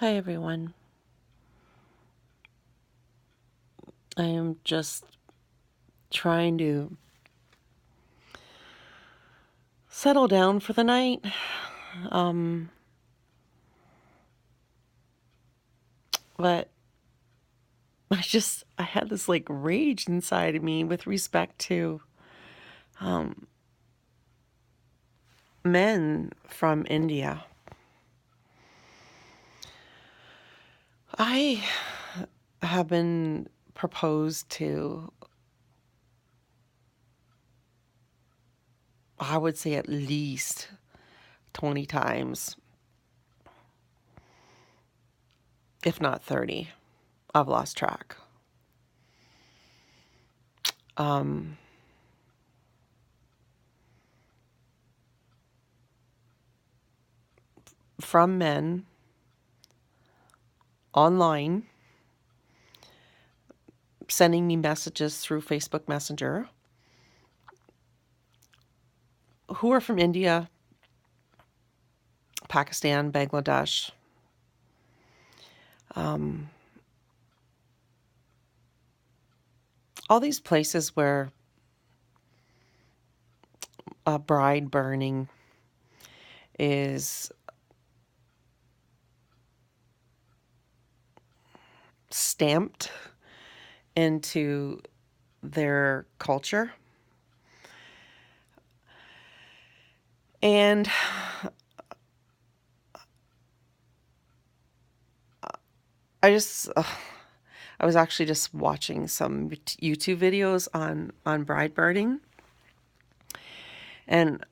Hi everyone. I am just trying to settle down for the night. Um, but I had this like rage inside of me with respect to um, men from India. I have been proposed to, I would say at least 20 times, if not 30. I've lost track. Um, from men online sending me messages through Facebook Messenger who are from India, Pakistan, Bangladesh, um, all these places where bride burning is stamped into their culture. And I just, I was actually just watching some YouTube videos on bride burning, and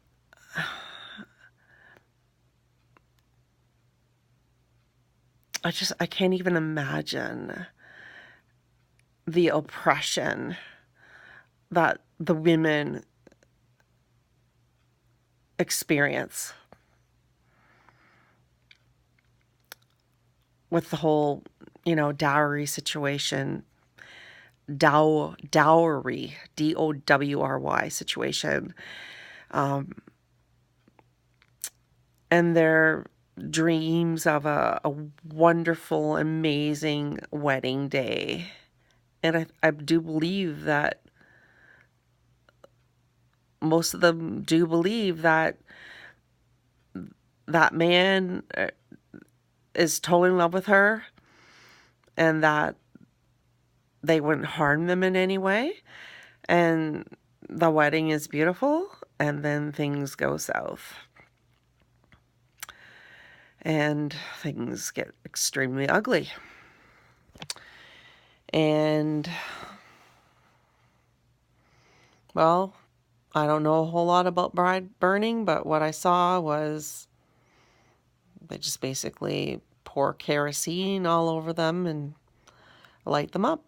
I can't even imagine the oppression that the women experience with the whole, dowry situation, dowry, DOWRY situation, and their dreams of a wonderful, amazing wedding day. And I do believe that most of them do believe that that man is totally in love with her and that they wouldn't harm them in any way. And the wedding is beautiful, and then things go south. And things get extremely ugly. And, well, I don't know a whole lot about bride burning, but what I saw was they just basically pour kerosene all over them and light them up.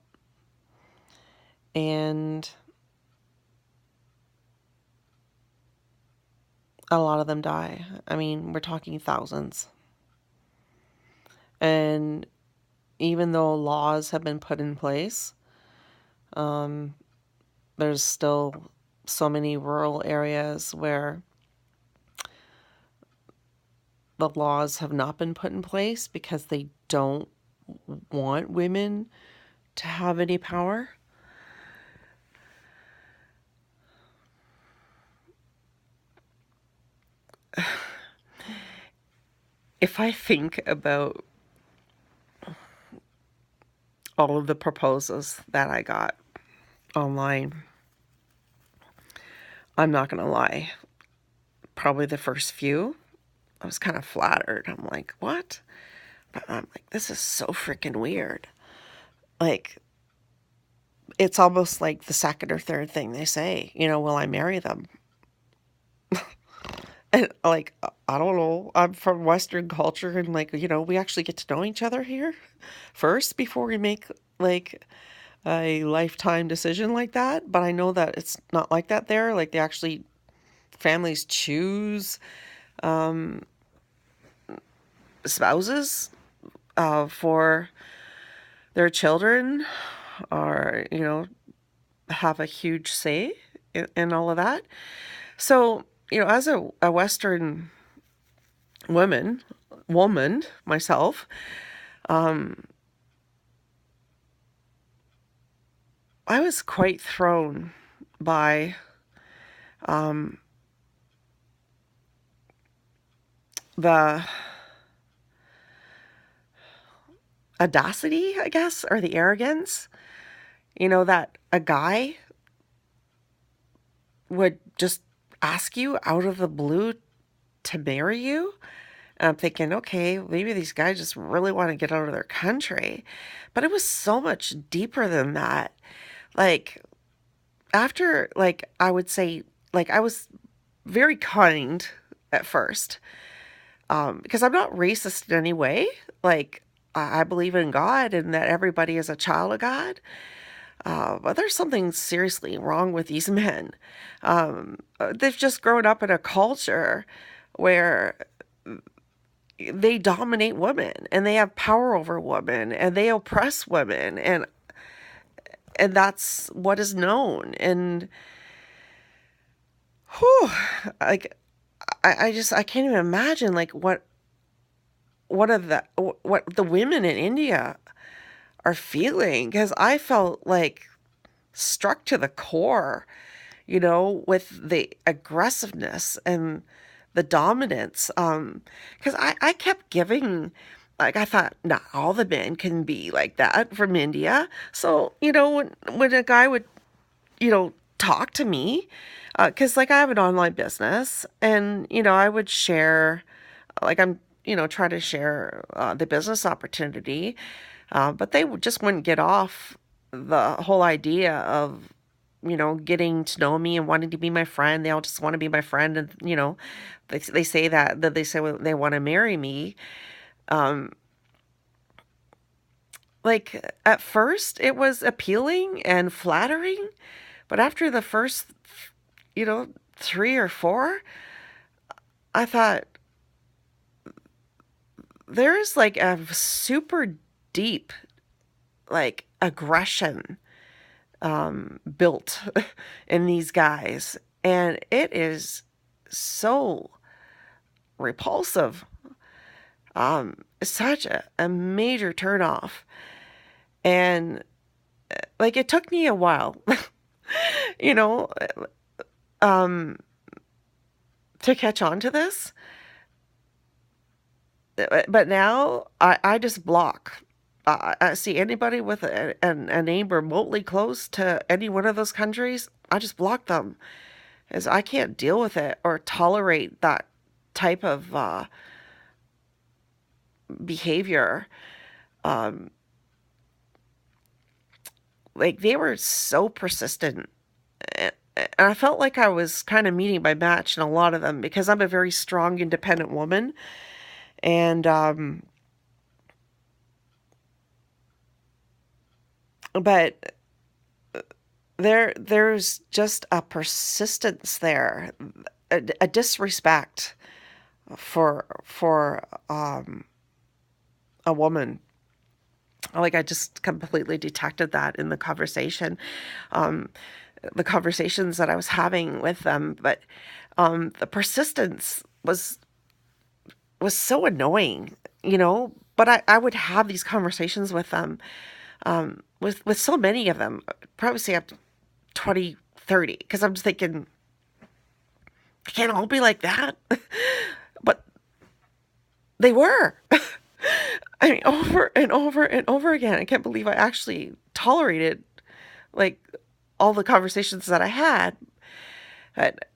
And a lot of them die. I mean, we're talking thousands. And even though laws have been put in place, there's still so many rural areas where the laws have not been put in place because they don't want women to have any power. If I think about all of the proposals that I got online, I'm not going to lie. Probably the first few, I was kind of flattered. I'm like, what? But I'm like, this is so freaking weird. Like, it's almost like the second or third thing they say, will I marry them? And like, I don't know. I'm from Western culture, and like, we actually get to know each other here first before we make like a lifetime decision like that. But I know that it's not like that there. Like, they actually, families choose spouses for their children, or, have a huge say in all of that. So, as a Western woman myself, Um, I was quite thrown by um, the audacity, I guess, or the arrogance, that a guy would just ask you out of the blue to marry you. And I'm thinking, okay, maybe these guys just really want to get out of their country. But it was so much deeper than that. Like, after, like, I would say, like, I was very kind at first, because I'm not racist in any way. Like, I believe in God and that everybody is a child of God. But there's something seriously wrong with these men. They've just grown up in a culture where they dominate women and they have power over women and they oppress women, and that's what is known. And whew, like I can't even imagine like what the women in India are feeling, because I felt like struck to the core, with the aggressiveness and the dominance. Because I kept giving, like, I thought, not all the men can be like that from India. So, when a guy would, talk to me, because, like, I have an online business and, I would share, like, I'm, trying to share the business opportunity, but they just wouldn't get off the whole idea of, getting to know me and wanting to be my friend. They all just want to be my friend. And, they say that they say they want to marry me. Um, like, at first it was appealing and flattering, but after the first, 3 or 4, I thought there's like a super deep, like, aggression built in these guys. And it is so repulsive. Such a major turnoff. And like, it took me a while, you know, um, to catch on to this. But now I just block. I see anybody with a name remotely close to any one of those countries, I just block them, as I can't deal with it or tolerate that type of behavior. Um, like, they were so persistent. And I felt like I was kind of meeting my match in a lot of them, because I'm a very strong, independent woman. And but there's just a persistence there, a disrespect for a woman. Like, I just completely detected that in the conversation, um, the conversations that I was having with them. But the persistence was so annoying, But I would have these conversations with them, with so many of them, probably say up to 20, 30, because I'm just thinking, they can't all be like that. But they were. I mean, over and over and over again. I can't believe I actually tolerated, like, all the conversations that I had. But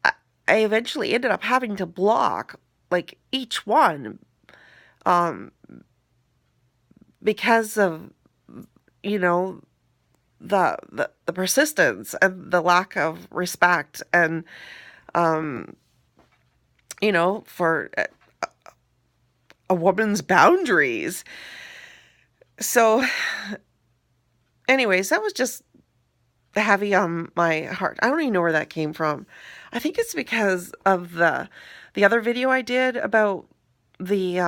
I eventually ended up having to block, like, each one, um, because of, you know, the persistence and the lack of respect, and, um, for a woman's boundaries. So, anyways, that was just heavy on my heart. I don't even know where that came from. I think it's because of the other video I did about the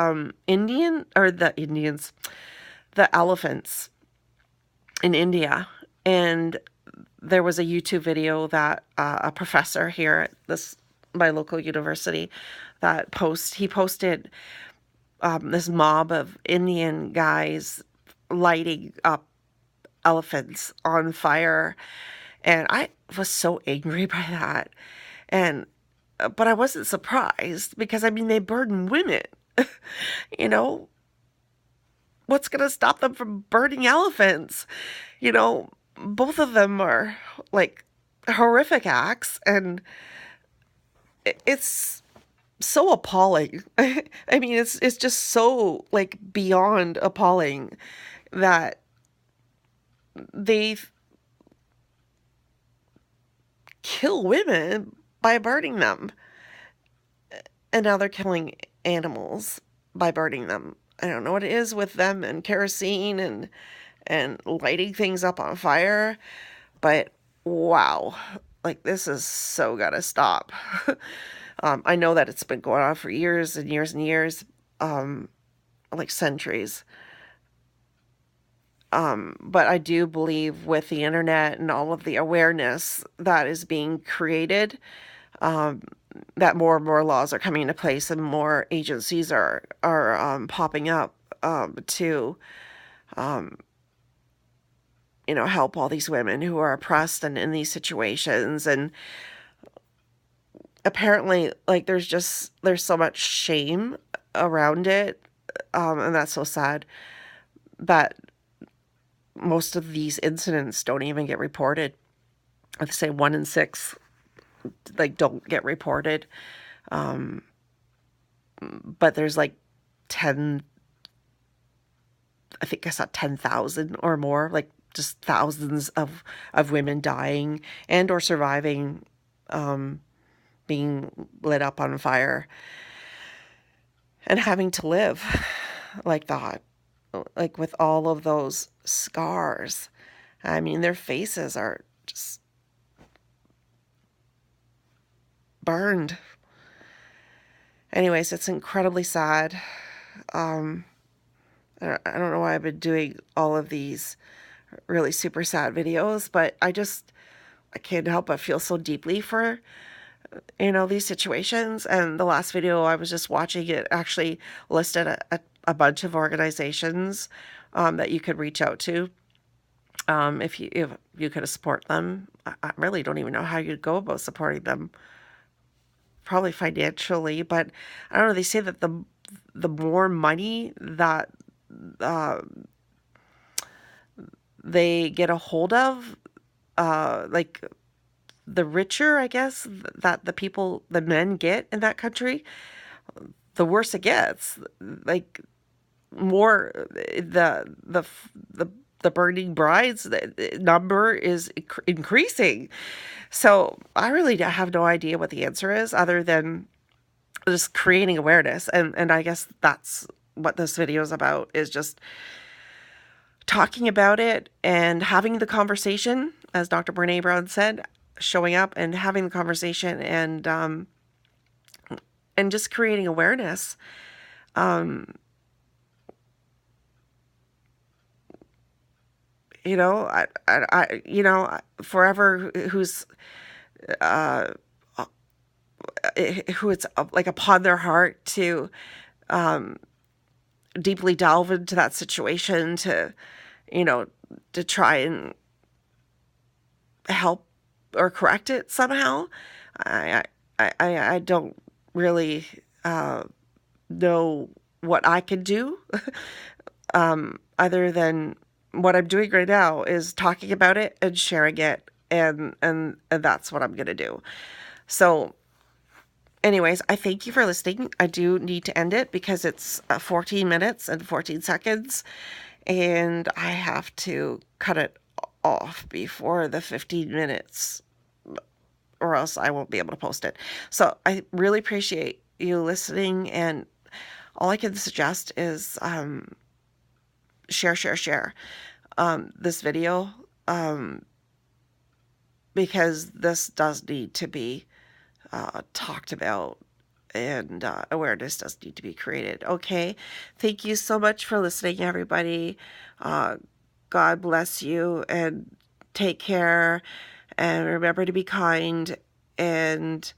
the elephants in India. And there was a YouTube video that a professor here at my local university, he posted this mob of Indian guys lighting up elephants on fire. And I was so angry by that. And, but I wasn't surprised because, I mean, they burden women. You know, what's going to stop them from burning elephants? You know, both of them are like horrific acts, and it's so appalling. I mean, it's just so like beyond appalling that they kill women by burning them, and now they're killing animals by burning them. I don't know what it is with them and kerosene and lighting things up on fire, but wow, like this is so gotta stop. I know that it's been going on for years and years and years, like centuries. But I do believe with the internet and all of the awareness that is being created, that more and more laws are coming into place and more agencies are popping up to help all these women who are oppressed and in these situations. And apparently, like, there's so much shame around it, and that's so sad that most of these incidents don't even get reported. I'd say 1 in 6 like don't get reported, but there's like 10, I think I saw 10,000 or more, like just thousands of women dying and or surviving, being lit up on fire and having to live like that, like with all of those scars. I mean, their faces are just burned. Anyways, it's incredibly sad. I don't know why I've been doing all of these really super sad videos, but I can't help but feel so deeply for, these situations. And the last video I was just watching, it actually listed a bunch of organizations that you could reach out to if you could support them. I really don't even know how you'd go about supporting them. Probably financially, but I don't know. They say that the more money that they get a hold of, like the richer, I guess, that the men get in that country, the worse it gets. Like more the burning brides, the number is increasing. So I really have no idea what the answer is other than just creating awareness. And I guess that's what this video is about, is just talking about it and having the conversation, as Dr. Brene Brown said, showing up and having the conversation and just creating awareness. Forever who it's like upon their heart to deeply delve into that situation to try and help or correct it somehow. I don't really know what I can do other than what I'm doing right now is talking about it and sharing it, and that's what I'm gonna do. So anyways, I thank you for listening. I do need to end it because it's 14 minutes and 14 seconds, and I have to cut it off before the 15 minutes, or else I won't be able to post it. So I really appreciate you listening, and all I can suggest is share this video, because this does need to be talked about, and awareness does need to be created. Okay, thank you so much for listening, everybody. God bless you, and take care, and remember to be kind, and